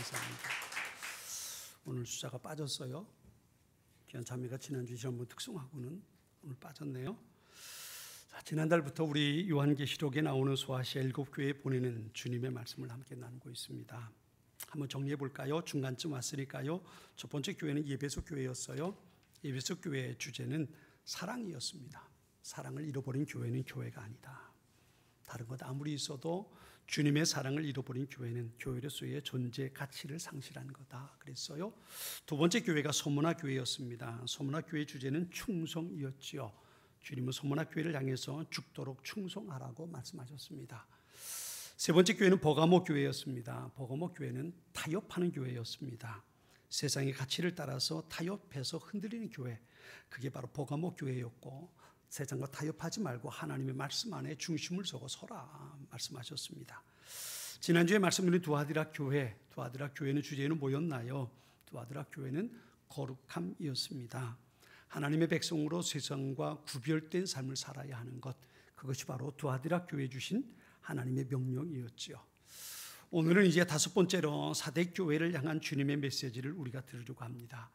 감사합니다. 오늘 숫자가 빠졌어요. 귀한 자매가 지난주 지난번 특송하고는 오늘 빠졌네요. 자, 지난달부터 우리 요한계시록에 나오는 소아시아 7교회에 보내는 주님의 말씀을 함께 나누고 있습니다. 한번 정리해 볼까요? 중간쯤 왔으니까요. 첫 번째 교회는 예배소 교회였어요. 예배소 교회의 주제는 사랑이었습니다. 사랑을 잃어버린 교회는 교회가 아니다. 다른 것 아무리 있어도 주님의 사랑을 잃어버린 교회는 교회로서의 존재 가치를 상실한 거다 그랬어요. 두 번째 교회가 소문화 교회였습니다. 소문화 교회의 주제는 충성이었지요. 주님은 소문화 교회를 향해서 죽도록 충성하라고 말씀하셨습니다. 세 번째 교회는 버가모 교회였습니다. 버가모 교회는 타협하는 교회였습니다. 세상의 가치를 따라서 타협해서 흔들리는 교회, 그게 바로 버가모 교회였고, 세상과 타협하지 말고 하나님의 말씀 안에 중심을 서고 서라 말씀하셨습니다. 지난주에 말씀드린 두아디라 교회, 두아디라 교회는 주제는 뭐였나요? 두아디라 교회는 거룩함이었습니다. 하나님의 백성으로 세상과 구별된 삶을 살아야 하는 것, 그것이 바로 두아디라 교회에 주신 하나님의 명령이었지요. 오늘은 이제 다섯 번째로 사대 교회를 향한 주님의 메시지를 우리가 들으려고 합니다.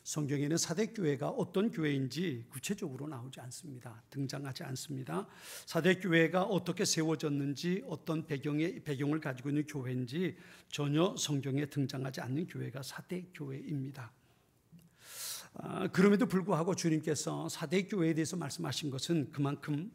성경에는 사대 교회가 어떤 교회인지 구체적으로 나오지 않습니다. 등장하지 않습니다. 사대 교회가 어떻게 세워졌는지, 어떤 배경을 가지고 있는 교회인지 전혀 성경에 등장하지 않는 교회가 사대 교회입니다. 그럼에도 불구하고 주님께서 사대 교회에 대해서 말씀하신 것은 그만큼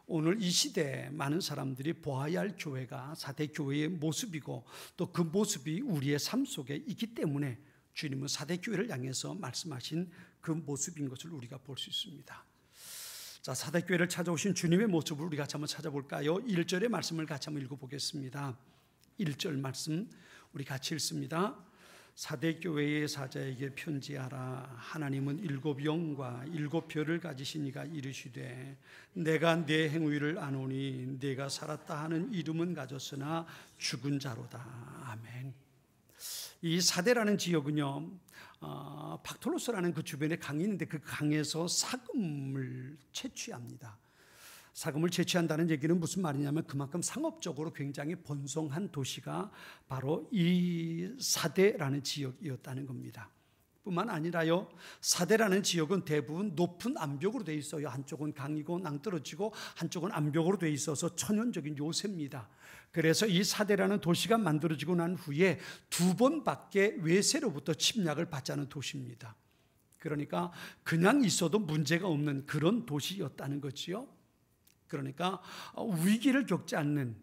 오늘 이 시대에 많은 사람들이 보아야 할 교회가 사대 교회의 모습이고, 또 그 모습이 우리의 삶 속에 있기 때문에 주님은 사대 교회를 향해서 말씀하신 그 모습인 것을 우리가 볼 수 있습니다. 자, 사대 교회를 찾아오신 주님의 모습을 우리 같이 한번 찾아볼까요? 1절의 말씀을 같이 한번 읽어보겠습니다. 1절 말씀 우리 같이 읽습니다. 사대 교회의 사자에게 편지하라. 하나님은 7 영과 7 별을 가지신 이가 이르시되, 내가 내 행위를 아노니 내가 살았다 하는 이름은 가졌으나 죽은 자로다. 아멘. 이 사대라는 지역은요, 박톨로스라는 그 주변에 강이 있는데 그 강에서 사금을 채취합니다. 사금을 채취한다는 얘기는 무슨 말이냐면 그만큼 상업적으로 굉장히 번성한 도시가 바로 이 사대라는 지역이었다는 겁니다. 뿐만 아니라요, 사대라는 지역은 대부분 높은 암벽으로 되어 있어요. 한쪽은 강이고 낭떠러지고 한쪽은 암벽으로 되어 있어서 천연적인 요새입니다. 그래서 이 사대라는 도시가 만들어지고 난 후에 2번밖에 외세로부터 침략을 받지 않은 도시입니다. 그러니까 그냥 있어도 문제가 없는 그런 도시였다는 거지요. 그러니까 위기를 겪지 않는,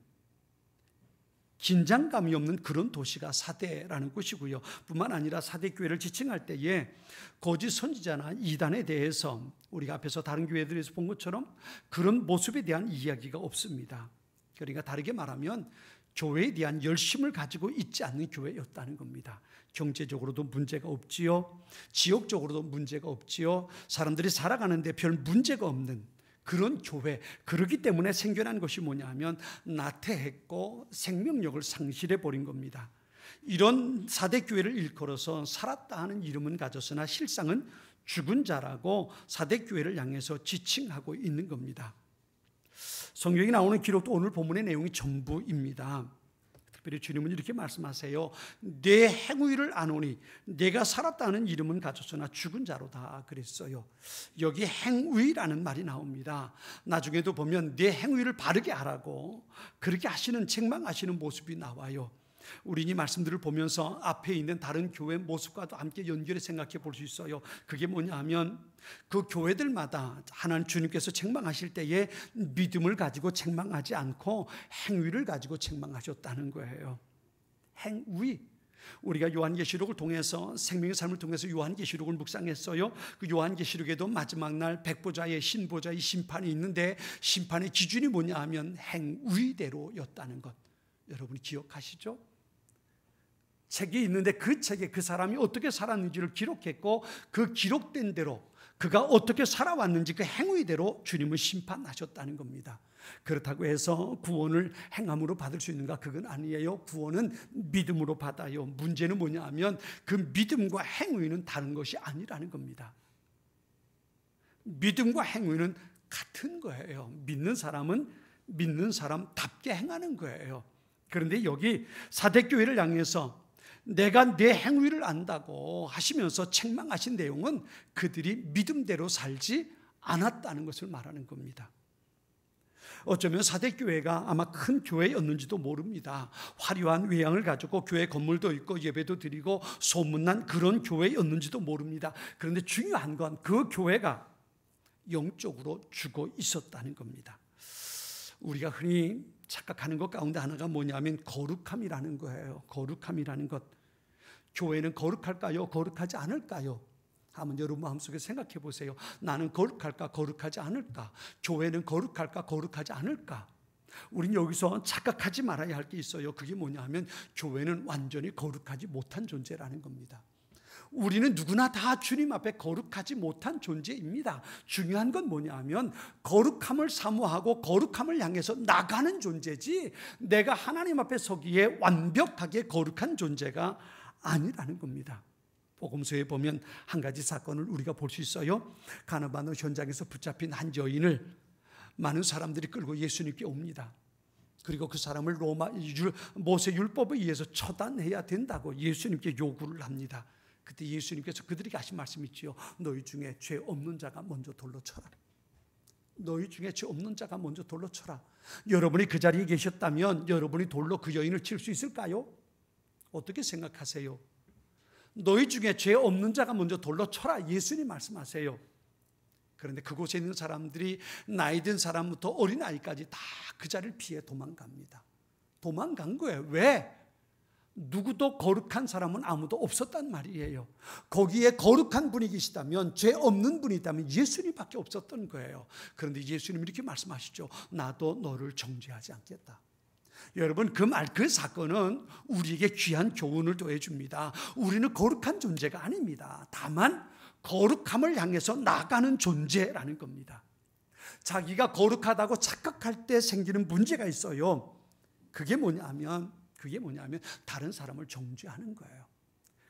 긴장감이 없는 그런 도시가 사대라는 곳이고요. 뿐만 아니라 사대 교회를 지칭할 때에 거짓 선지자나 이단에 대해서 우리가 앞에서 다른 교회들에서 본 것처럼 그런 모습에 대한 이야기가 없습니다. 그러니까 다르게 말하면 교회에 대한 열심을 가지고 있지 않는 교회였다는 겁니다. 경제적으로도 문제가 없지요. 지역적으로도 문제가 없지요. 사람들이 살아가는데 별 문제가 없는 그런 교회, 그렇기 때문에 생겨난 것이 뭐냐 하면 나태했고 생명력을 상실해 버린 겁니다. 이런 사대 교회를 일컬어서 살았다 하는 이름은 가졌으나 실상은 죽은 자라고 사대 교회를 향해서 지칭하고 있는 겁니다. 성경에 나오는 기록도 오늘 본문의 내용이 전부입니다. 특별히 주님은 이렇게 말씀하세요. 내 행위를 아노니 내가 살았다는 이름은 가졌으나 죽은 자로다 그랬어요. 여기 행위라는 말이 나옵니다. 나중에도 보면 내 행위를 바르게 하라고 그렇게 하시는, 책망하시는 모습이 나와요. 우리 이 말씀들을 보면서 앞에 있는 다른 교회 모습과도 함께 연결해 생각해 볼 수 있어요. 그게 뭐냐 하면 그 교회들마다 하나님 주님께서 책망하실 때에 믿음을 가지고 책망하지 않고 행위를 가지고 책망하셨다는 거예요. 행위. 우리가 요한계시록을 통해서, 생명의 삶을 통해서 요한계시록을 묵상했어요. 그 요한계시록에도 마지막 날 백보자의, 신보자의 심판이 있는데 심판의 기준이 뭐냐 하면 행위대로였다는 것. 여러분이 기억하시죠? 책이 있는데 그 책에 그 사람이 어떻게 살았는지를 기록했고, 그 기록된 대로 그가 어떻게 살아왔는지 그 행위대로 주님은 심판하셨다는 겁니다. 그렇다고 해서 구원을 행함으로 받을 수 있는가? 그건 아니에요. 구원은 믿음으로 받아요. 문제는 뭐냐 하면 그 믿음과 행위는 다른 것이 아니라는 겁니다. 믿음과 행위는 같은 거예요. 믿는 사람은 믿는 사람답게 행하는 거예요. 그런데 여기 사대교회를 향해서 내가 내 행위를 안다고 하시면서 책망하신 내용은 그들이 믿음대로 살지 않았다는 것을 말하는 겁니다. 어쩌면 사대교회가 아마 큰 교회였는지도 모릅니다. 화려한 외양을 가지고 교회 건물도 있고 예배도 드리고 소문난 그런 교회였는지도 모릅니다. 그런데 중요한 건 그 교회가 영적으로 죽어 있었다는 겁니다. 우리가 흔히 착각하는 것 가운데 하나가 뭐냐면 거룩함이라는 거예요. 거룩함이라는 것. 교회는 거룩할까요? 거룩하지 않을까요? 한번 여러분 마음속에 생각해 보세요. 나는 거룩할까? 거룩하지 않을까? 교회는 거룩할까? 거룩하지 않을까? 우린 여기서 착각하지 말아야 할 게 있어요. 그게 뭐냐면 교회는 완전히 거룩하지 못한 존재라는 겁니다. 우리는 누구나 다 주님 앞에 거룩하지 못한 존재입니다. 중요한 건 뭐냐면 거룩함을 사모하고 거룩함을 향해서 나가는 존재지 내가 하나님 앞에 서기에 완벽하게 거룩한 존재가 아니라는 겁니다. 복음서에 보면 한 가지 사건을 우리가 볼 수 있어요. 가나바너 현장에서 붙잡힌 한 여인을 많은 사람들이 끌고 예수님께 옵니다. 그리고 그 사람을 모세 율법에 의해서 처단해야 된다고 예수님께 요구를 합니다. 그때 예수님께서 그들에게 하신 말씀이 있지요. 너희 중에 죄 없는 자가 먼저 돌로 쳐라. 너희 중에 죄 없는 자가 먼저 돌로 쳐라. 여러분이 그 자리에 계셨다면 여러분이 돌로 그 여인을 칠 수 있을까요? 어떻게 생각하세요? 너희 중에 죄 없는 자가 먼저 돌로 쳐라. 예수님 말씀하세요. 그런데 그곳에 있는 사람들이 나이 든 사람부터 어린아이까지 다 그 자리를 피해 도망갑니다. 도망간 거예요. 왜? 누구도 거룩한 사람은 아무도 없었단 말이에요. 거기에 거룩한 분이 계시다면, 죄 없는 분이 있다면 예수님밖에 없었던 거예요. 그런데 예수님이 이렇게 말씀하시죠. 나도 너를 정죄하지 않겠다. 여러분, 그 사건은 우리에게 귀한 교훈을 더해줍니다. 우리는 거룩한 존재가 아닙니다. 다만 거룩함을 향해서 나가는 존재라는 겁니다. 자기가 거룩하다고 착각할 때 생기는 문제가 있어요. 그게 뭐냐면 다른 사람을 정죄하는 거예요.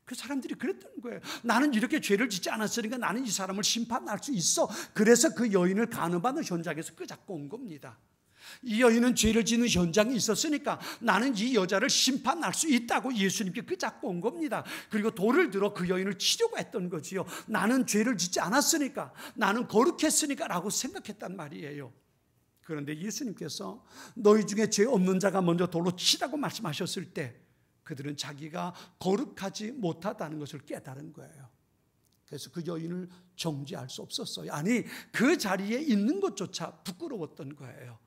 그 사람들이 그랬던 거예요. 나는 이렇게 죄를 짓지 않았으니까 나는 이 사람을 심판할 수 있어. 그래서 그 여인을 간음하는 현장에서 끄잡고 온 겁니다. 이 여인은 죄를 짓는 현장에 있었으니까 나는 이 여자를 심판할 수 있다고 예수님께 끄잡고 온 겁니다. 그리고 돌을 들어 그 여인을 치려고 했던 거지요. 나는 죄를 짓지 않았으니까, 나는 거룩했으니까 라고 생각했단 말이에요. 그런데 예수님께서 너희 중에 죄 없는 자가 먼저 돌로 치라고 말씀하셨을 때 그들은 자기가 거룩하지 못하다는 것을 깨달은 거예요. 그래서 그 여인을 정죄할 수 없었어요. 아니, 그 자리에 있는 것조차 부끄러웠던 거예요.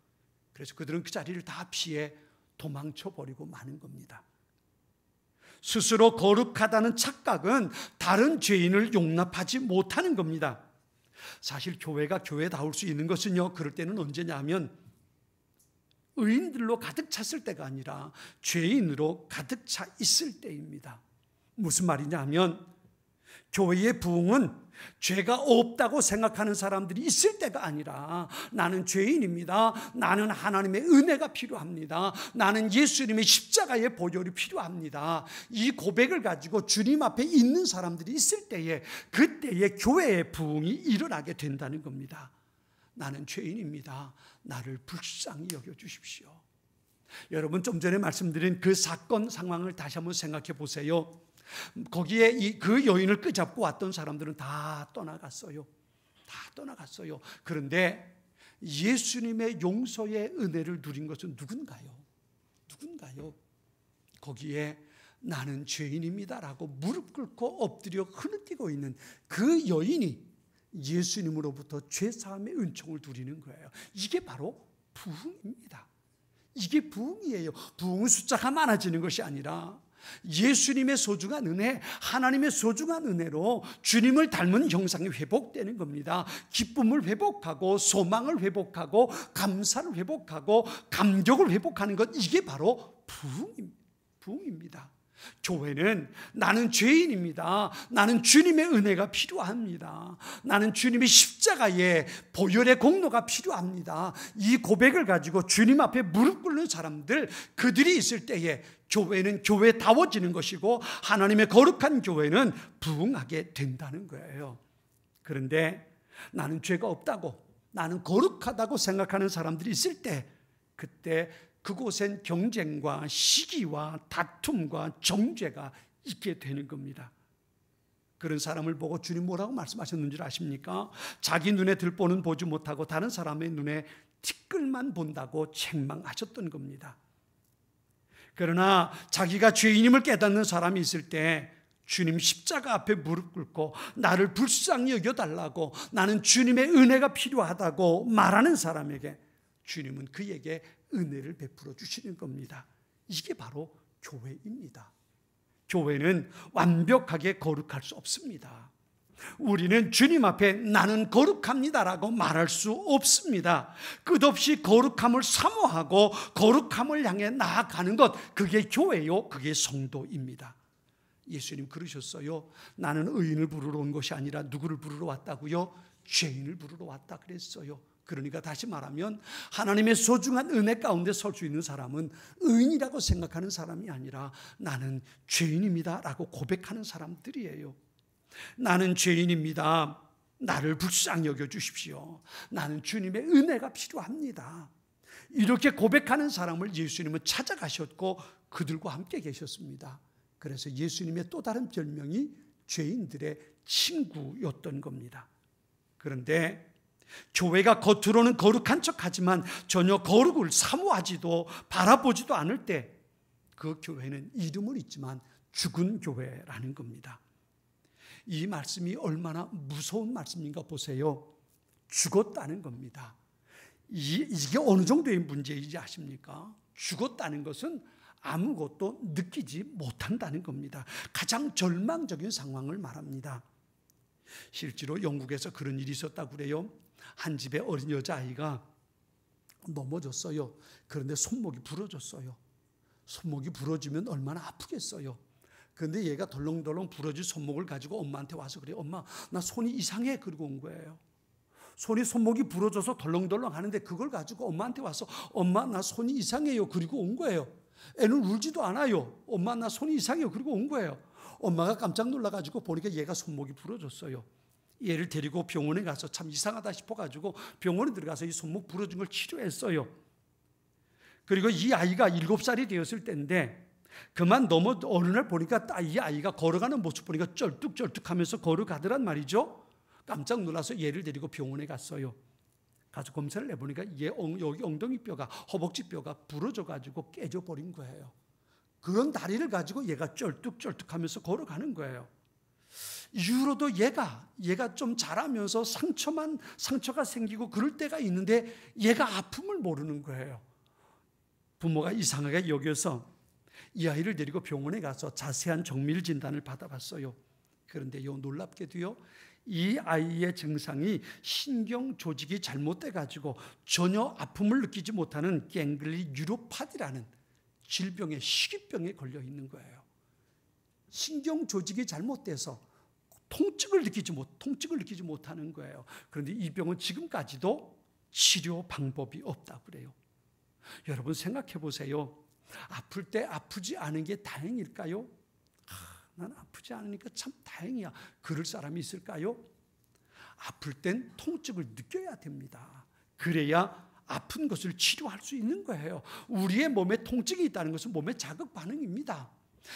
그래서 그들은 그 자리를 다 피해 도망쳐버리고 마는 겁니다. 스스로 거룩하다는 착각은 다른 죄인을 용납하지 못하는 겁니다. 사실 교회가 교회다울 수 있는 것은요, 그럴 때는 언제냐면 의인들로 가득 찼을 때가 아니라 죄인으로 가득 차 있을 때입니다. 무슨 말이냐면 교회의 부흥은 죄가 없다고 생각하는 사람들이 있을 때가 아니라 나는 죄인입니다. 나는 하나님의 은혜가 필요합니다. 나는 예수님의 십자가의 보혈이 필요합니다. 이 고백을 가지고 주님 앞에 있는 사람들이 있을 때에 그때에 교회의 부흥이 일어나게 된다는 겁니다. 나는 죄인입니다. 나를 불쌍히 여겨주십시오. 여러분, 좀 전에 말씀드린 그 사건 상황을 다시 한번 생각해 보세요. 거기에 그 여인을 끄잡고 왔던 사람들은 다 떠나갔어요. 다 떠나갔어요. 그런데 예수님의 용서의 은혜를 누린 것은 누군가요? 거기에 나는 죄인입니다라고 무릎 꿇고 엎드려 흐느끼고 있는 그 여인이 예수님으로부터 죄사함의 은총을 누리는 거예요. 이게 바로 부흥입니다. 이게 부흥이에요. 부흥은 숫자가 많아지는 것이 아니라 예수님의 소중한 은혜, 하나님의 소중한 은혜로 주님을 닮은 형상이 회복되는 겁니다. 기쁨을 회복하고 소망을 회복하고 감사를 회복하고 감격을 회복하는 것, 이게 바로 부흥입니다. 교회는 나는 죄인입니다. 나는 주님의 은혜가 필요합니다. 나는 주님의 십자가의 보혈의 공로가 필요합니다. 이 고백을 가지고 주님 앞에 무릎 꿇는 사람들, 그들이 있을 때에 교회는 교회다워지는 것이고 하나님의 거룩한 교회는 부흥하게 된다는 거예요. 그런데 나는 죄가 없다고, 나는 거룩하다고 생각하는 사람들이 있을 때 그때 그곳엔 경쟁과 시기와 다툼과 정죄가 있게 되는 겁니다. 그런 사람을 보고 주님 뭐라고 말씀하셨는 줄 아십니까? 자기 눈에 들보는 보지 못하고 다른 사람의 눈에 티끌만 본다고 책망하셨던 겁니다. 그러나 자기가 죄인임을 깨닫는 사람이 있을 때 주님 십자가 앞에 무릎 꿇고 나를 불쌍히 여겨달라고, 나는 주님의 은혜가 필요하다고 말하는 사람에게 주님은 그에게 은혜를 베풀어 주시는 겁니다. 이게 바로 교회입니다. 교회는 완벽하게 거룩할 수 없습니다. 우리는 주님 앞에 나는 거룩합니다라고 말할 수 없습니다. 끝없이 거룩함을 사모하고 거룩함을 향해 나아가는 것, 그게 교회요, 그게 성도입니다. 예수님 그러셨어요. 나는 의인을 부르러 온 것이 아니라 누구를 부르러 왔다고요? 죄인을 부르러 왔다 그랬어요. 그러니까 다시 말하면 하나님의 소중한 은혜 가운데 설 수 있는 사람은 의인이라고 생각하는 사람이 아니라 나는 죄인입니다 라고 고백하는 사람들이에요. 나는 죄인입니다. 나를 불쌍히 여겨주십시오. 나는 주님의 은혜가 필요합니다. 이렇게 고백하는 사람을 예수님은 찾아가셨고 그들과 함께 계셨습니다. 그래서 예수님의 또 다른 별명이 죄인들의 친구였던 겁니다. 그런데 교회가 겉으로는 거룩한 척하지만 전혀 거룩을 사모하지도 바라보지도 않을 때 그 교회는 이름은 있지만 죽은 교회라는 겁니다. 이 말씀이 얼마나 무서운 말씀인가 보세요. 죽었다는 겁니다. 이게 어느 정도의 문제인지 아십니까? 죽었다는 것은 아무것도 느끼지 못한다는 겁니다. 가장 절망적인 상황을 말합니다. 실제로 영국에서 그런 일이 있었다고 그래요. 한 집에 어린 여자아이가 넘어졌어요. 그런데 손목이 부러졌어요. 손목이 부러지면 얼마나 아프겠어요. 그런데 얘가 덜렁덜렁 부러진 손목을 가지고 엄마한테 와서 그래요. 엄마, 나 손이 이상해. 그러고 온 거예요. 손목이 부러져서 덜렁덜렁 하는데 그걸 가지고 엄마한테 와서 엄마, 나 손이 이상해요. 그리고 온 거예요. 애는 울지도 않아요. 엄마, 나 손이 이상해요. 그리고 온 거예요. 엄마가 깜짝 놀라가지고 보니까 얘가 손목이 부러졌어요. 얘를 데리고 병원에 가서 참 이상하다 싶어가지고 병원에 들어가서 이 손목 부러진 걸 치료했어요. 그리고 이 아이가 7살이 되었을 때인데 그만 넘어 어느 날 보니까 이 아이가 걸어가는 모습 보니까 쩔뚝쩔뚝하면서 걸어가더란 말이죠. 깜짝 놀라서 얘를 데리고 병원에 갔어요. 가서 검사를 해보니까 얘 여기 엉덩이 뼈가, 허벅지 뼈가 부러져가지고 깨져버린 거예요. 그런 다리를 가지고 얘가 쩔뚝쩔뚝하면서 걸어가는 거예요. 이후로도 얘가 좀 자라면서 상처가 생기고 그럴 때가 있는데 얘가 아픔을 모르는 거예요. 부모가 이상하게 여겨서 이 아이를 데리고 병원에 가서 자세한 정밀 진단을 받아봤어요. 그런데요, 놀랍게도요, 이 아이의 증상이 신경 조직이 잘못돼 가지고 전혀 아픔을 느끼지 못하는 갱글리 뉴로파티라는 질병의 희귀병에 걸려 있는 거예요. 신경 조직이 잘못돼서 통증을 느끼지 못하는 거예요. 그런데 이 병은 지금까지도 치료 방법이 없다고 그래요. 여러분 생각해 보세요. 아플 때 아프지 않은 게 다행일까요? 난 아프지 않으니까 참 다행이야. 그럴 사람이 있을까요? 아플 땐 통증을 느껴야 됩니다. 그래야 아픈 것을 치료할 수 있는 거예요. 우리의 몸에 통증이 있다는 것은 몸의 자극 반응입니다.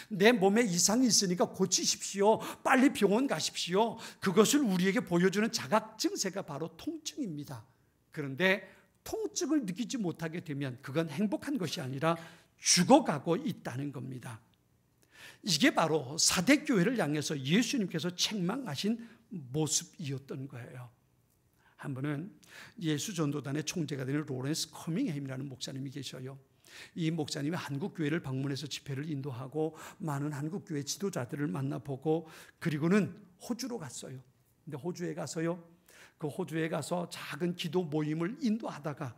내 몸에 이상이 있으니까 고치십시오. 빨리 병원 가십시오. 그것을 우리에게 보여주는 자각 증세가 바로 통증입니다. 그런데 통증을 느끼지 못하게 되면 그건 행복한 것이 아니라 죽어가고 있다는 겁니다. 이게 바로 사대교회를 향해서 예수님께서 책망하신 모습이었던 거예요. 한 번은 예수 전도단의 총재가 되는 로렌스 커밍햄이라는 목사님이 계셔요. 이 목사님이 한국 교회를 방문해서 집회를 인도하고 많은 한국 교회 지도자들을 만나보고 그리고는 호주로 갔어요. 근데 호주에 가서요, 그 호주에 가서 작은 기도 모임을 인도하다가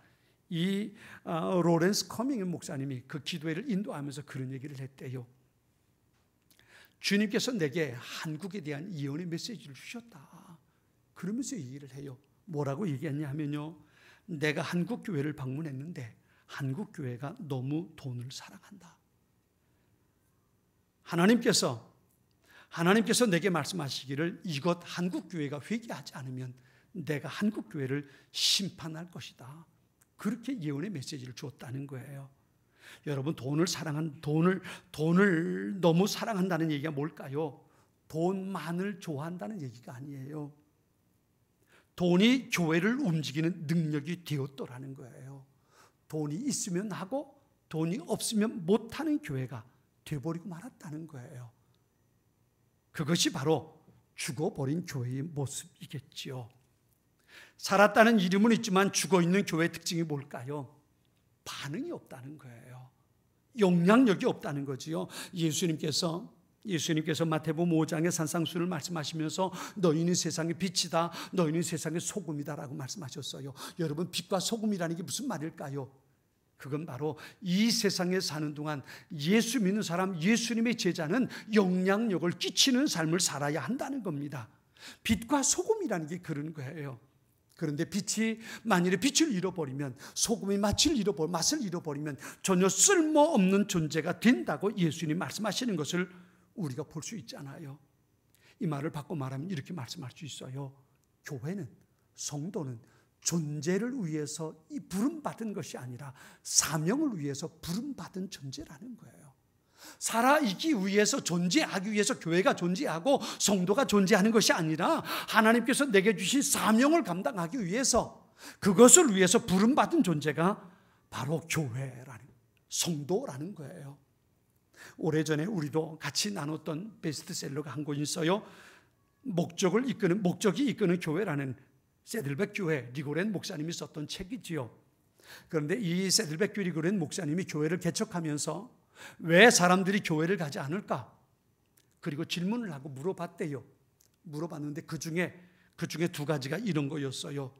이 로렌스 커밍햄 목사님이 그 기도회를 인도하면서 그런 얘기를 했대요. 주님께서 내게 한국에 대한 예언의 메시지를 주셨다. 그러면서 얘기를 해요. 뭐라고 얘기했냐면요, 내가 한국 교회를 방문했는데 한국 교회가 너무 돈을 사랑한다. 하나님께서 내게 말씀하시기를 이것 한국 교회가 회개하지 않으면 내가 한국 교회를 심판할 것이다. 그렇게 예언의 메시지를 주었다는 거예요. 여러분, 돈을 너무 사랑한다는 얘기가 뭘까요? 돈만을 좋아한다는 얘기가 아니에요. 돈이 교회를 움직이는 능력이 되었더라는 거예요. 돈이 있으면 하고 돈이 없으면 못하는 교회가 되어버리고 말았다는 거예요. 그것이 바로 죽어버린 교회의 모습이겠지요. 살았다는 이름은 있지만 죽어있는 교회의 특징이 뭘까요? 반응이 없다는 거예요. 영향력이 없다는 거지요. 예수님께서 마태복음 5장의 산상수를 말씀하시면서 너희는 세상의 빛이다, 너희는 세상의 소금이다라고 말씀하셨어요. 여러분, 빛과 소금이라는 게 무슨 말일까요? 그건 바로 이 세상에 사는 동안 예수 믿는 사람, 예수님의 제자는 영향력을 끼치는 삶을 살아야 한다는 겁니다. 빛과 소금이라는 게 그런 거예요. 그런데 빛이 만일에 빛을 잃어버리면, 소금이 맛을 잃어버리면 전혀 쓸모없는 존재가 된다고 예수님이 말씀하시는 것을 우리가 볼 수 있잖아요. 이 말을 바꿔 말하면 이렇게 말씀할 수 있어요. 교회는, 성도는 존재를 위해서 부름받은 것이 아니라 사명을 위해서 부름받은 존재라는 거예요. 살아있기 위해서, 존재하기 위해서 교회가 존재하고 성도가 존재하는 것이 아니라 하나님께서 내게 주신 사명을 감당하기 위해서, 그것을 위해서 부름받은 존재가 바로 교회라는, 성도라는 거예요. 오래전에 우리도 같이 나눴던 베스트셀러가 한 권 있어요. 목적이 이끄는 교회라는 세들백 교회 리고렌 목사님이 썼던 책이지요. 그런데 이 세들백 리고렌 목사님이 교회를 개척하면서 왜 사람들이 교회를 가지 않을까? 그리고 질문을 하고 물어봤대요. 물어봤는데 그 중에 두 가지가 이런 거였어요.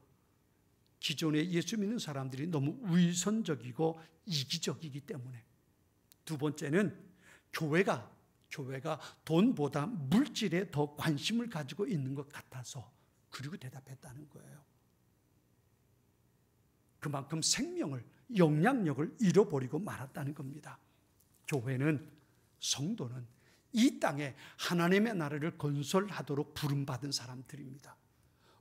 기존에 예수 믿는 사람들이 너무 위선적이고 이기적이기 때문에. 두 번째는 교회가 돈보다 물질에 더 관심을 가지고 있는 것 같아서. 그리고 대답했다는 거예요. 그만큼 생명을, 영향력을 잃어버리고 말았다는 겁니다. 교회는, 성도는 이 땅에 하나님의 나라를 건설하도록 부름받은 사람들입니다.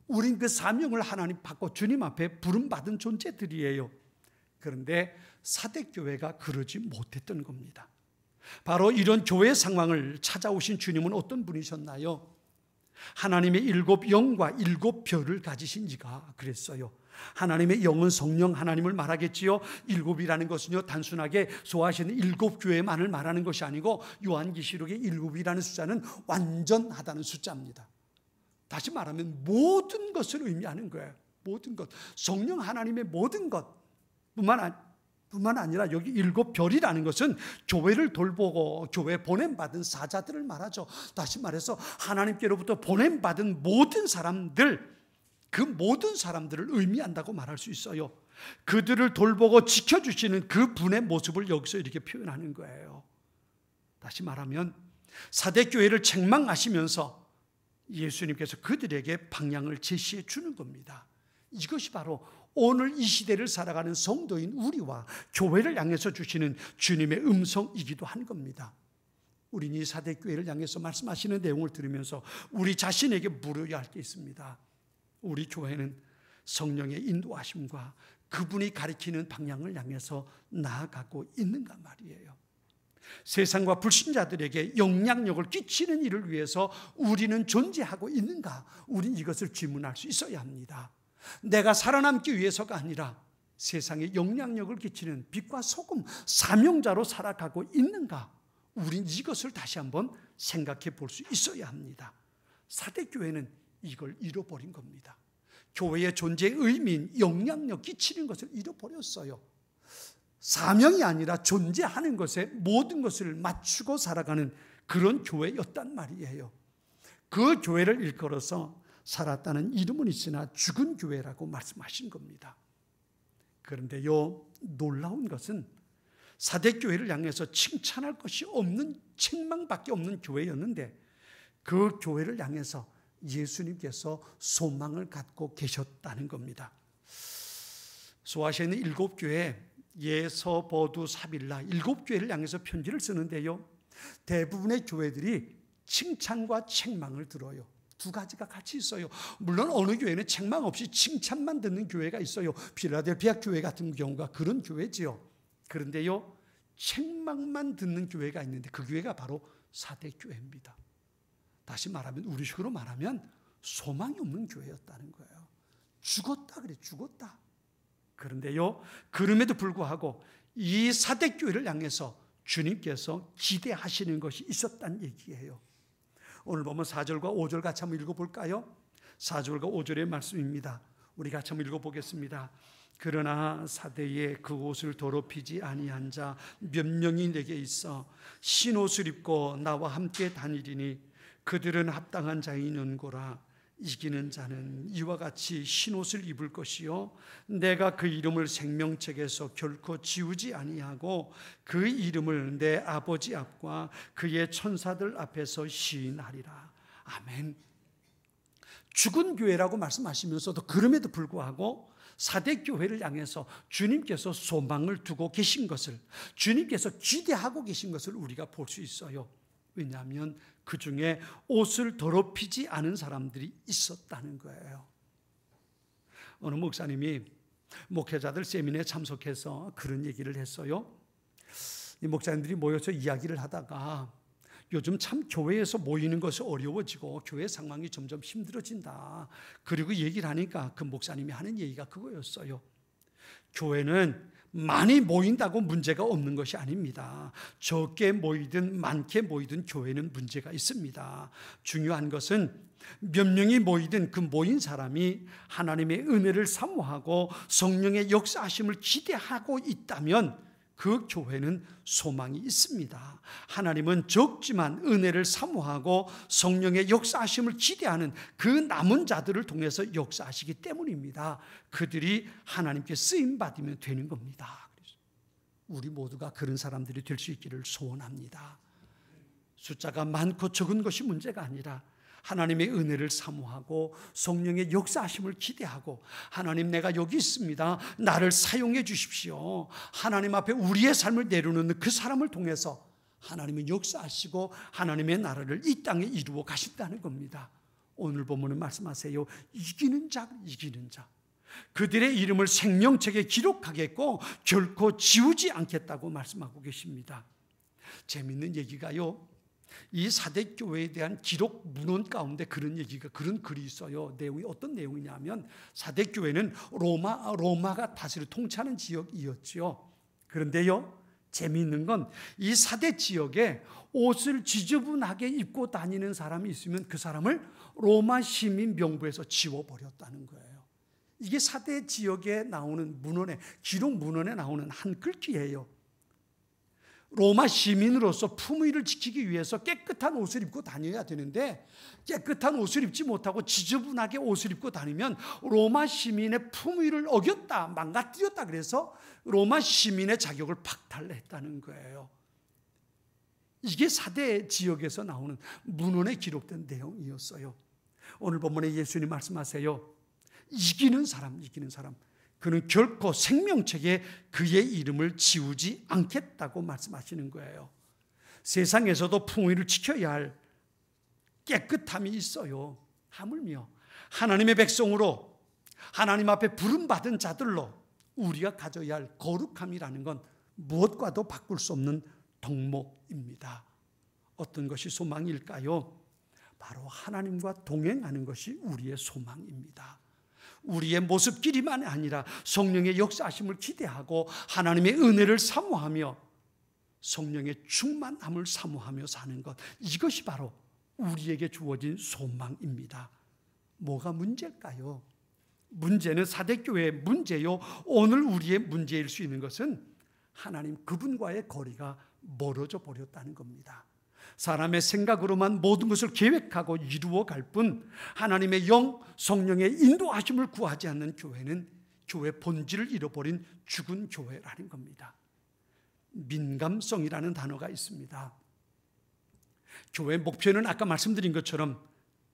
우린 그 사명을 하나님 받고 주님 앞에 부름받은 존재들이에요. 그런데 사대교회가 그러지 못했던 겁니다. 바로 이런 교회 상황을 찾아오신 주님은 어떤 분이셨나요? 하나님의 7 영과 7 별을 가지신 이가 그랬어요. 하나님의 영은 성령 하나님을 말하겠지요. 7이라는 것은요, 단순하게 소화하시는 7 교회만을 말하는 것이 아니고 요한계시록의 7이라는 숫자는 완전하다는 숫자입니다. 다시 말하면 모든 것을 의미하는 거예요. 모든 것, 성령 하나님의 모든 것뿐만 아니라 여기 7 별이라는 것은 교회를 돌보고 교회에 보냄받은 사자들을 말하죠. 다시 말해서 하나님께로부터 보냄받은 모든 사람들, 그 모든 사람들을 의미한다고 말할 수 있어요. 그들을 돌보고 지켜주시는 그 분의 모습을 여기서 이렇게 표현하는 거예요. 다시 말하면 사대교회를 책망하시면서 예수님께서 그들에게 방향을 제시해 주는 겁니다. 이것이 바로 오늘 이 시대를 살아가는 성도인 우리와 교회를 향해서 주시는 주님의 음성이기도 한 겁니다. 우린 이 사대교회를 향해서 말씀하시는 내용을 들으면서 우리 자신에게 물어야 할 게 있습니다. 우리 교회는 성령의 인도하심과 그분이 가리키는 방향을 향해서 나아가고 있는가 말이에요. 세상과 불신자들에게 영향력을 끼치는 일을 위해서 우리는 존재하고 있는가? 우린 이것을 질문할 수 있어야 합니다. 내가 살아남기 위해서가 아니라 세상에 영향력을 끼치는 빛과 소금, 사명자로 살아가고 있는가? 우린 이것을 다시 한번 생각해 볼 수 있어야 합니다. 사대교회는 이걸 잃어버린 겁니다. 교회의 존재의 의미인 영향력 끼치는 것을 잃어버렸어요. 사명이 아니라 존재하는 것에 모든 것을 맞추고 살아가는 그런 교회였단 말이에요. 그 교회를 일컬어서 살았다는 이름은 있으나 죽은 교회라고 말씀하신 겁니다. 그런데요, 놀라운 것은 사대교회를 향해서 칭찬할 것이 없는, 책망밖에 없는 교회였는데 그 교회를 향해서 예수님께서 소망을 갖고 계셨다는 겁니다. 소아시아는 7 교회, 예서, 버두, 사빌라 7 교회를 향해서 편지를 쓰는데요, 대부분의 교회들이 칭찬과 책망을 들어요. 두 가지가 같이 있어요. 물론 어느 교회는 책망 없이 칭찬만 듣는 교회가 있어요. 필라델피아 교회 같은 경우가 그런 교회지요. 그런데요, 책망만 듣는 교회가 있는데 그 교회가 바로 사대교회입니다. 다시 말하면 우리식으로 말하면 소망이 없는 교회였다는 거예요. 죽었다 그래, 죽었다. 그런데요, 그럼에도 불구하고 이 사대교회를 향해서 주님께서 기대하시는 것이 있었다는 얘기예요. 오늘 보면 4절과 5절 같이 한번 읽어볼까요? 4절과 5절의 말씀입니다. 우리 같이 한번 읽어보겠습니다. 그러나 사대에 그 옷을 더럽히지 아니한 자 몇 명이 내게 있어 신옷을 입고 나와 함께 다니리니 그들은 합당한 자이는고라. 이기는 자는 이와 같이 신옷을 입을 것이요 내가 그 이름을 생명책에서 결코 지우지 아니하고 그 이름을 내 아버지 앞과 그의 천사들 앞에서 시인하리라. 아멘. 죽은 교회라고 말씀하시면서도 그럼에도 불구하고 사대교회를 향해서 주님께서 소망을 두고 계신 것을, 주님께서 기대하고 계신 것을 우리가 볼 수 있어요. 왜냐하면 그 중에 옷을 더럽히지 않은 사람들이 있었다는 거예요. 어느 목사님이 목회자들 세미나에 참석해서 그런 얘기를 했어요. 이 목사님들이 모여서 이야기를 하다가 요즘 참 교회에서 모이는 것이 어려워지고 교회 상황이 점점 힘들어진다. 그리고 얘기를 하니까 그 목사님이 하는 얘기가 그거였어요. 교회는 많이 모인다고 문제가 없는 것이 아닙니다. 적게 모이든 많게 모이든 교회는 문제가 있습니다. 중요한 것은 몇 명이 모이든 그 모인 사람이 하나님의 은혜를 사모하고 성령의 역사하심을 기대하고 있다면 그 교회는 소망이 있습니다. 하나님은 적지만 은혜를 사모하고 성령의 역사하심을 기대하는 그 남은 자들을 통해서 역사하시기 때문입니다. 그들이 하나님께 쓰임받으면 되는 겁니다. 우리 모두가 그런 사람들이 될 수 있기를 소원합니다. 숫자가 많고 적은 것이 문제가 아니라 하나님의 은혜를 사모하고 성령의 역사하심을 기대하고 하나님 내가 여기 있습니다. 나를 사용해 주십시오. 하나님 앞에 우리의 삶을 내려놓는 그 사람을 통해서 하나님은 역사하시고 하나님의 나라를 이 땅에 이루어 가신다는 겁니다. 오늘 본문은 말씀하세요. 이기는 자, 이기는 자. 그들의 이름을 생명책에 기록하겠고 결코 지우지 않겠다고 말씀하고 계십니다. 재미있는 얘기가요, 이 사대교회에 대한 기록 문헌 가운데 그런 얘기가, 그런 글이 있어요. 내용이 어떤 내용이냐면 사대교회는 로마가 다스려 통치하는 지역이었죠. 그런데요, 재미있는 건 이 사대 지역에 옷을 지저분하게 입고 다니는 사람이 있으면 그 사람을 로마 시민 명부에서 지워버렸다는 거예요. 이게 사대 지역에 나오는 문헌에, 기록 문헌에 나오는 한 글귀예요. 로마 시민으로서 품위를 지키기 위해서 깨끗한 옷을 입고 다녀야 되는데 깨끗한 옷을 입지 못하고 지저분하게 옷을 입고 다니면 로마 시민의 품위를 어겼다, 망가뜨렸다. 그래서 로마 시민의 자격을 박탈했다는 거예요. 이게 사대 지역에서 나오는 문헌에 기록된 내용이었어요. 오늘 본문에 예수님 말씀하세요. 이기는 사람, 이기는 사람. 그는 결코 생명책에 그의 이름을 지우지 않겠다고 말씀하시는 거예요. 세상에서도 풍의를 지켜야 할 깨끗함이 있어요. 하물며 하나님의 백성으로 하나님 앞에 부름받은 자들로 우리가 가져야 할 거룩함이라는 건 무엇과도 바꿀 수 없는 덕목입니다. 어떤 것이 소망일까요? 바로 하나님과 동행하는 것이 우리의 소망입니다. 우리의 모습끼리만 아니라 성령의 역사하심을 기대하고 하나님의 은혜를 사모하며 성령의 충만함을 사모하며 사는 것, 이것이 바로 우리에게 주어진 소망입니다. 뭐가 문제일까요? 문제는 사대교회의 문제요, 오늘 우리의 문제일 수 있는 것은 하나님 그분과의 거리가 멀어져 버렸다는 겁니다. 사람의 생각으로만 모든 것을 계획하고 이루어 갈 뿐 하나님의 영, 성령의 인도하심을 구하지 않는 교회는 교회 본질을 잃어버린 죽은 교회라는 겁니다. 민감성이라는 단어가 있습니다. 교회의 목표는 아까 말씀드린 것처럼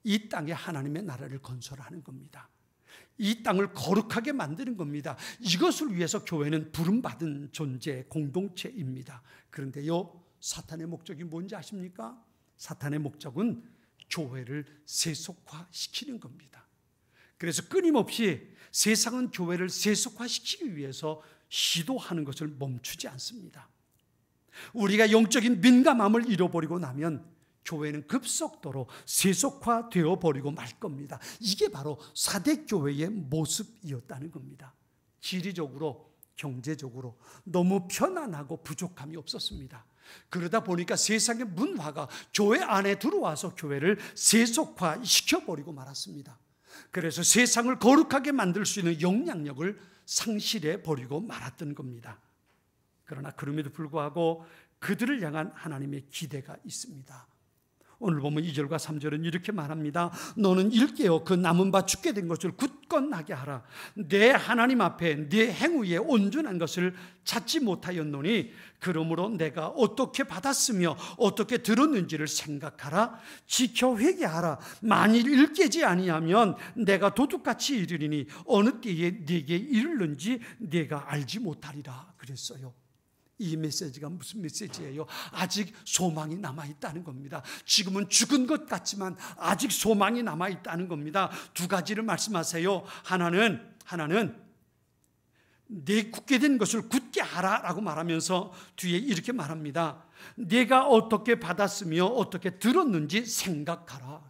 이 땅에 하나님의 나라를 건설하는 겁니다. 이 땅을 거룩하게 만드는 겁니다. 이것을 위해서 교회는 부름받은 존재, 공동체입니다. 그런데요, 사탄의 목적이 뭔지 아십니까? 사탄의 목적은 교회를 세속화시키는 겁니다. 그래서 끊임없이 세상은 교회를 세속화시키기 위해서 시도하는 것을 멈추지 않습니다. 우리가 영적인 민감함을 잃어버리고 나면 교회는 급속도로 세속화되어 버리고 말 겁니다. 이게 바로 사대 교회의 모습이었다는 겁니다. 지리적으로, 경제적으로 너무 편안하고 부족함이 없었습니다. 그러다 보니까 세상의 문화가 교회 안에 들어와서 교회를 세속화시켜버리고 말았습니다. 그래서 세상을 거룩하게 만들 수 있는 영향력을 상실해 버리고 말았던 겁니다. 그러나 그럼에도 불구하고 그들을 향한 하나님의 기대가 있습니다. 오늘 보면 2절과 3절은 이렇게 말합니다. 너는 일깨어 그 남은 바 죽게 된 것을 굳건하게 하라. 내 하나님 앞에 네 행위의 온전한 것을 찾지 못하였노니 그러므로 내가 어떻게 받았으며 어떻게 들었는지를 생각하라. 지켜 회개하라. 만일 일깨지 아니하면 내가 도둑같이 이르리니 어느 때에 네게 이르는지 네가 알지 못하리라 그랬어요. 이 메시지가 무슨 메시지예요? 아직 소망이 남아있다는 겁니다. 지금은 죽은 것 같지만 아직 소망이 남아있다는 겁니다. 두 가지를 말씀하세요. 하나는 내 굳게 된 것을 굳게 하라 라고 말하면서 뒤에 이렇게 말합니다. 내가 어떻게 받았으며 어떻게 들었는지 생각하라.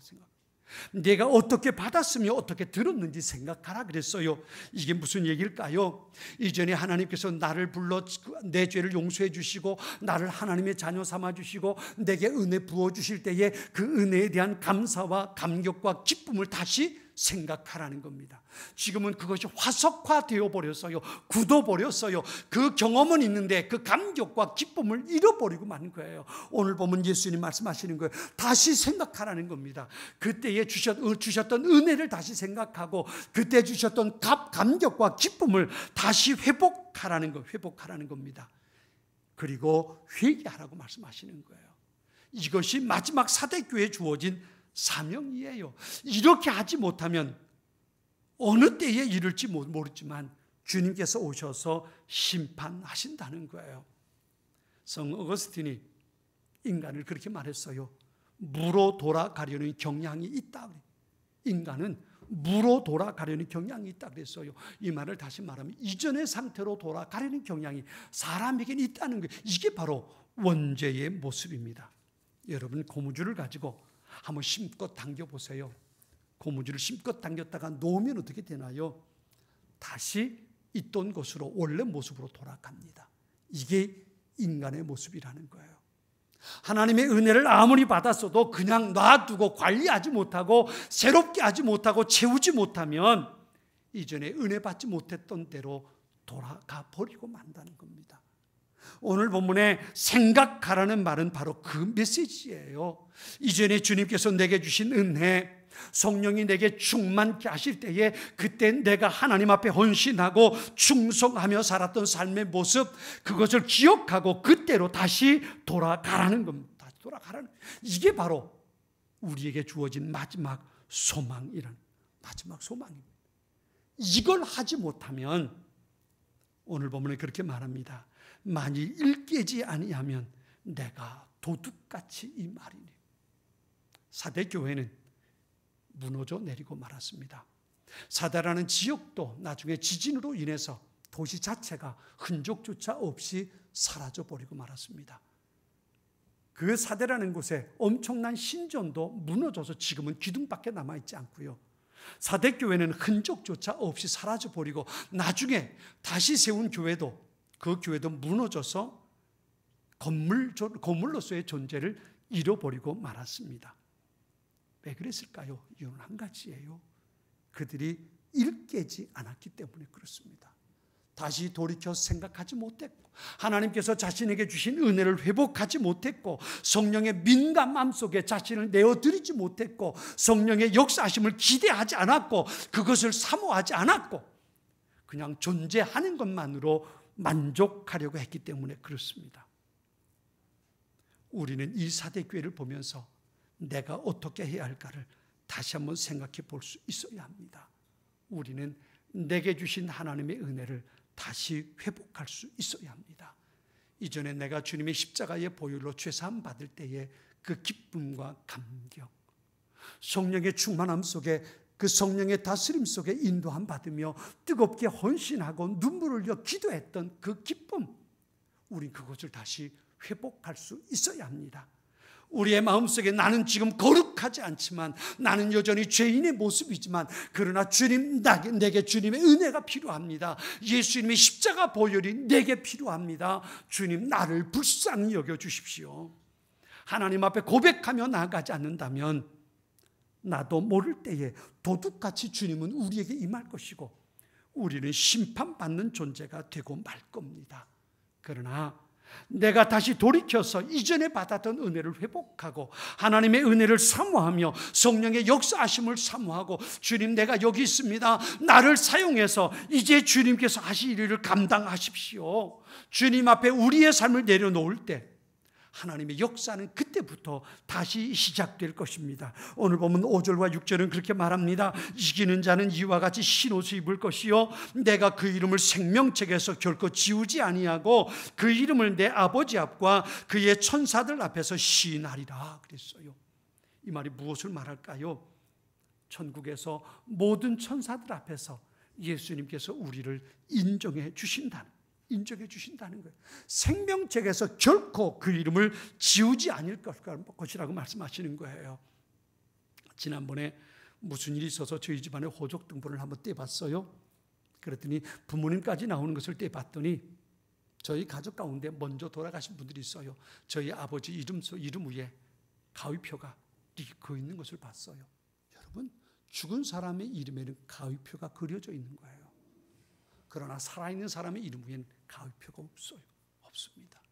내가 어떻게 받았으며 어떻게 들었는지 생각하라 그랬어요. 이게 무슨 얘기일까요? 이전에 하나님께서 나를 불러 내 죄를 용서해 주시고 나를 하나님의 자녀 삼아 주시고 내게 은혜 부어 주실 때에 그 은혜에 대한 감사와 감격과 기쁨을 다시 생각하라는 겁니다. 지금은 그것이 화석화되어 버렸어요. 굳어버렸어요. 그 경험은 있는데 그 감격과 기쁨을 잃어버리고 마는 거예요. 오늘 보면 예수님 말씀하시는 거예요. 다시 생각하라는 겁니다. 그때에 주셨던 은혜를 다시 생각하고 그때 주셨던 감격과 기쁨을 다시 회복하라는 겁니다. 그리고 회개하라고 말씀하시는 거예요. 이것이 마지막 사대교회에 주어진 사명이에요. 이렇게 하지 못하면 어느 때에 이를지 모르지만 주님께서 오셔서 심판하신다는 거예요. 성 어거스틴이 인간을 그렇게 말했어요. 무로 돌아가려는 경향이 있다. 인간은 무로 돌아가려는 경향이 있다 그랬어요. 이 말을 다시 말하면 이전의 상태로 돌아가려는 경향이 사람에게는 있다는 거예요. 이게 바로 원죄의 모습입니다. 여러분 고무줄을 가지고 한번 심껏 당겨보세요. 고무줄을 심껏 당겼다가 놓으면 어떻게 되나요? 다시 있던 곳으로 원래 모습으로 돌아갑니다. 이게 인간의 모습이라는 거예요. 하나님의 은혜를 아무리 받았어도 그냥 놔두고 관리하지 못하고 새롭게 하지 못하고 채우지 못하면 이전에 은혜 받지 못했던 대로 돌아가 버리고 만다는 겁니다. 오늘 본문에 생각하라는 말은 바로 그 메시지예요. 이전에 주님께서 내게 주신 은혜, 성령이 내게 충만케 하실 때에 그때 내가 하나님 앞에 헌신하고 충성하며 살았던 삶의 모습, 그것을 기억하고 그때로 다시 돌아가라는 겁니다. 다시 돌아가라는, 이게 바로 우리에게 주어진 마지막 소망이란 마지막 소망입니다. 이걸 하지 못하면 오늘 본문에 그렇게 말합니다. 만일 일깨지 아니하면 내가 도둑같이 이 말이니. 사대교회는 무너져 내리고 말았습니다. 사대라는 지역도 나중에 지진으로 인해서 도시 자체가 흔적조차 없이 사라져버리고 말았습니다. 그 사대라는 곳에 엄청난 신전도 무너져서 지금은 기둥밖에 남아있지 않고요. 사대교회는 흔적조차 없이 사라져버리고 나중에 다시 세운 교회도 그 교회도 무너져서 건물로서의 존재를 잃어버리고 말았습니다. 왜 그랬을까요? 이유는 한 가지예요. 그들이 일깨지 않았기 때문에 그렇습니다. 다시 돌이켜 생각하지 못했고 하나님께서 자신에게 주신 은혜를 회복하지 못했고 성령의 민감함 속에 자신을 내어드리지 못했고 성령의 역사하심을 기대하지 않았고 그것을 사모하지 않았고 그냥 존재하는 것만으로 만족하려고 했기 때문에 그렇습니다. 우리는 이 사대교회를 보면서 내가 어떻게 해야 할까를 다시 한번 생각해 볼 수 있어야 합니다. 우리는 내게 주신 하나님의 은혜를 다시 회복할 수 있어야 합니다. 이전에 내가 주님의 십자가의 보혈로 죄사함 받을 때의 그 기쁨과 감격, 성령의 충만함 속에 그 성령의 다스림 속에 인도함 받으며 뜨겁게 헌신하고 눈물을 흘려 기도했던 그 기쁨, 우린 그것을 다시 회복할 수 있어야 합니다. 우리의 마음속에 나는 지금 거룩하지 않지만, 나는 여전히 죄인의 모습이지만, 그러나 주님, 내게 주님의 은혜가 필요합니다. 예수님의 십자가 보혈이 내게 필요합니다. 주님, 나를 불쌍히 여겨주십시오. 하나님 앞에 고백하며 나아가지 않는다면 나도 모를 때에 도둑같이 주님은 우리에게 임할 것이고 우리는 심판받는 존재가 되고 말 겁니다. 그러나 내가 다시 돌이켜서 이전에 받았던 은혜를 회복하고 하나님의 은혜를 사모하며 성령의 역사하심을 사모하고, 주님, 내가 여기 있습니다, 나를 사용해서 이제 주님께서 하실 일을 감당하십시오. 주님 앞에 우리의 삶을 내려놓을 때 하나님의 역사는 그때부터 다시 시작될 것입니다. 오늘 보면 5절과 6절은 그렇게 말합니다. 이기는 자는 이와 같이 흰옷을 입을 것이요 내가 그 이름을 생명책에서 결코 지우지 아니하고 그 이름을 내 아버지 앞과 그의 천사들 앞에서 시인하리라 그랬어요. 이 말이 무엇을 말할까요? 천국에서 모든 천사들 앞에서 예수님께서 우리를 인정해 주신다는 거예요. 생명책에서 결코 그 이름을 지우지 않을 것이라고 말씀하시는 거예요. 지난번에 무슨 일이 있어서 저희 집안에 호적 등본을 한번 떼봤어요. 그랬더니 부모님까지 나오는 것을 떼봤더니 저희 가족 가운데 먼저 돌아가신 분들이 있어요. 저희 아버지 이름 위에 가위표가 이렇게 그어 있는 것을 봤어요. 여러분, 죽은 사람의 이름에는 가위표가 그려져 있는 거예요. 그러나 살아있는 사람의 이름 위엔 가위표가 없습니다.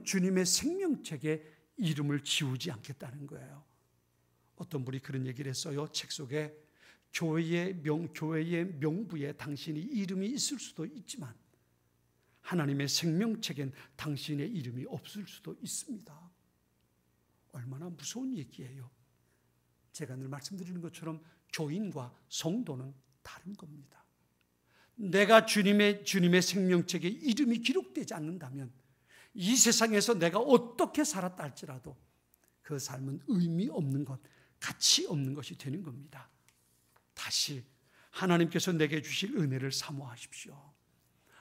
주님의 생명책에 이름을 지우지 않겠다는 거예요. 어떤 분이 그런 얘기를 했어요. 책 속에 교회의 명부에 당신의 이름이 있을 수도 있지만 하나님의 생명책엔 당신의 이름이 없을 수도 있습니다. 얼마나 무서운 얘기예요. 제가 늘 말씀드리는 것처럼 교인과 성도는 다른 겁니다. 내가 주님의 생명책에 이름이 기록되지 않는다면 이 세상에서 내가 어떻게 살았다 할지라도 그 삶은 의미 없는 것, 가치 없는 것이 되는 겁니다. 다시 하나님께서 내게 주실 은혜를 사모하십시오.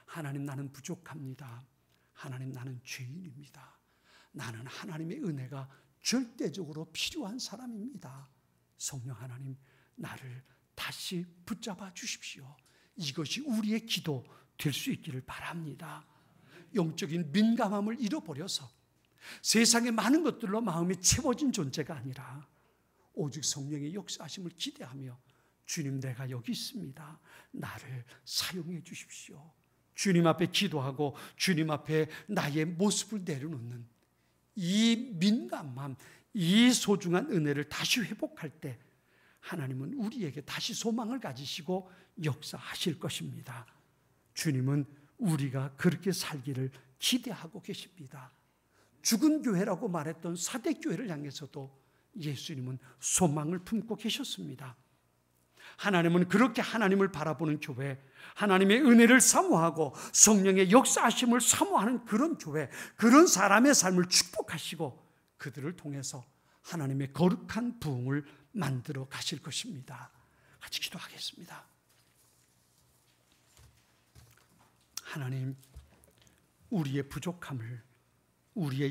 하나님, 나는 부족합니다. 하나님, 나는 죄인입니다. 나는 하나님의 은혜가 절대적으로 필요한 사람입니다. 성령 하나님, 나를 다시 붙잡아 주십시오. 이것이 우리의 기도 될 수 있기를 바랍니다. 영적인 민감함을 잃어버려서 세상의 많은 것들로 마음이 채워진 존재가 아니라 오직 성령의 역사하심을 기대하며, 주님, 내가 여기 있습니다. 나를 사용해 주십시오. 주님 앞에 기도하고 주님 앞에 나의 모습을 내려놓는 이 민감함, 이 소중한 은혜를 다시 회복할 때 하나님은 우리에게 다시 소망을 가지시고 역사하실 것입니다. 주님은 우리가 그렇게 살기를 기대하고 계십니다. 죽은 교회라고 말했던 사대교회를 향해서도 예수님은 소망을 품고 계셨습니다. 하나님은 그렇게 하나님을 바라보는 교회, 하나님의 은혜를 사모하고 성령의 역사하심을 사모하는 그런 교회, 그런 사람의 삶을 축복하시고 그들을 통해서 하나님의 거룩한 부흥을 만들어 가실 것입니다. 같이 기도하겠습니다. 하나님, 우리의 부족함을, 우리의